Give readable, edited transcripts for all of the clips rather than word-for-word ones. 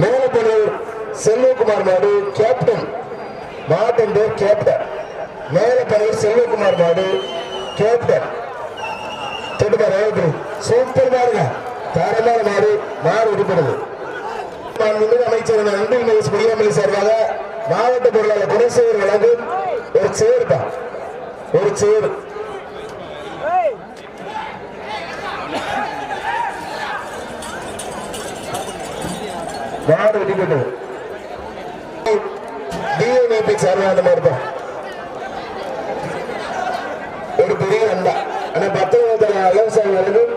மேலப்பள்ளூர் செல்வகுமார் மாடு கேப்டன், மாட்டின் பேர் கேப்டன். மேலப்பள்ளூர் செல்வகுமார் மாடு கேப்டன். சூப்பர் மாடுங்க, தரமான மாடு. மாடு விடுபடுது. அமைச்சர் அன்பில் மகேஷ் பொய்யாமொழி சார்பாக மாவட்ட பொருளாளர் குணசேகர் வழங்கும் ஒரு சேர்ப்பா, ஒரு சேர். மாடு விடுபட்டது. டிஎன்ஏபி சார்பாக அந்த மாதிரி தான் ஒரு பெரிய அண்டா. ஆனா 19 விவசாயம் வரைக்கும்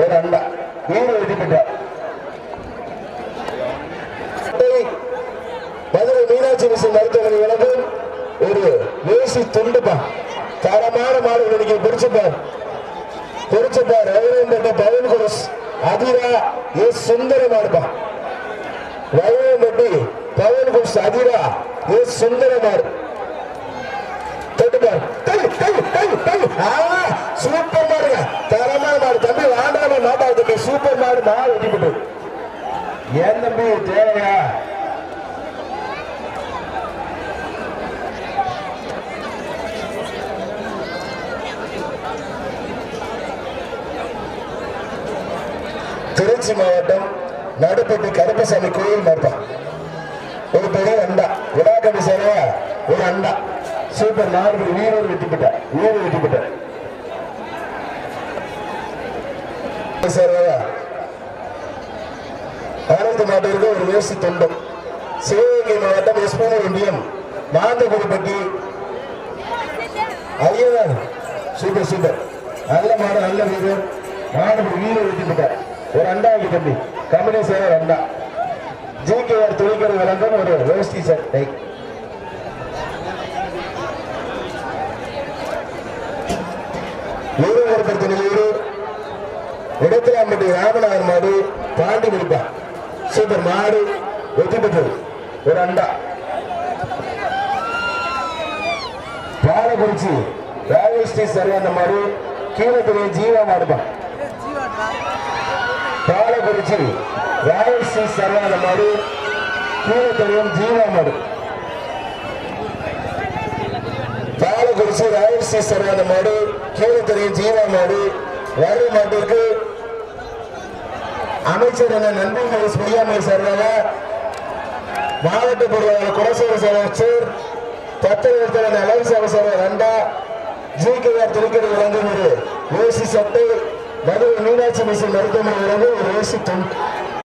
ஒரு அண்டா வீடு விடுபட்டார். மதுரை மீனாட்சி மிஷன் மருத்துவமனை வழங்கும் ஒரு வேசி துண்டுப்பா, தரமான மாடு. இன்னைக்கு பொறிச்சுப்பார் பவன் குரஸ் அதிரா எஸ் சுந்தர மாடுப்பா. வயம்பட்டி பவன் குரஸ் அதிரா எஸ் சுந்தர மாடு. சூப்பர் மாடுங்க, தரமான மாடு. தம்பி ஆண்டாம மாட்டாது தம்பி, சூப்பர் மாடு. மாடு வெட்டிப்பட்டு ஏன் தம்பி தேவையா? திருச்சி மாவட்டம் நடுப்பட்டி கருப்பசாமி கோயில் மாடுப்பா. ஒரு பெரிய அண்டா விடாக்கம்பி சேர ஒரு அண்டா. சூப்பர் மாடு. வீரர் வெட்டிப்பட்ட அனைத்து மாட்டிற்கு ஒரு வேசி தொண்டம். சிவகங்கை மாவட்டம் எஸ்போன ஒன்றியம் மாந்தகுடிப்பட்டி ஐயனார். சூப்பர் நல்ல மாடு, நல்ல வீரர். மாடு வீரர் வெட்டிப்பட்டார். ஒரு அண்டா தம்பி கம்பெனி சேர அண்டா. ஜிகேஆர் துணிக்கரை வழங்கும் ஒரு வேஷ்டி சட்டை. இடத்திலாம்பட்டி ராமநாதன் மாடு பாண்டி முடிப்பா. சூப்பர் மாடு வெற்றி பெற்றது. ஒரு அண்டா. பாலக்குறிச்சி ராஜஸ்ரீ சர்வாந்த மாடு கீழத்துறை ஜீவா மாடுப்பா. பாலக்குறிச்சி ராஜஸ்ரீ சர்வாந்த மாடு கீழத்துறையும் ஜீவா மாடு. பாலக்குறிச்சி ராஜஸ்ரீ சர்வாந்த மாடு கீழத்துறையும் ஜீவா மாடு. வரும் மாட்டிற்கு அமைச்சர் அன்பில் மகேஷ் பொய்யாமொழி சார்பாக மாவட்ட பொருளாளர் குலசேகர அமைச்சர் தத்தெழுத்தர் அலன்சாமி சார்பாக அண்டா. ஜிகேஆர் துணிக்கரை வழங்கும் ஒரு ஏசி சட்டை. மதுரை மீனாட்சி மிஷன் மருத்துவமனை வழங்கும் ஒரு ஏசி தொண்டு.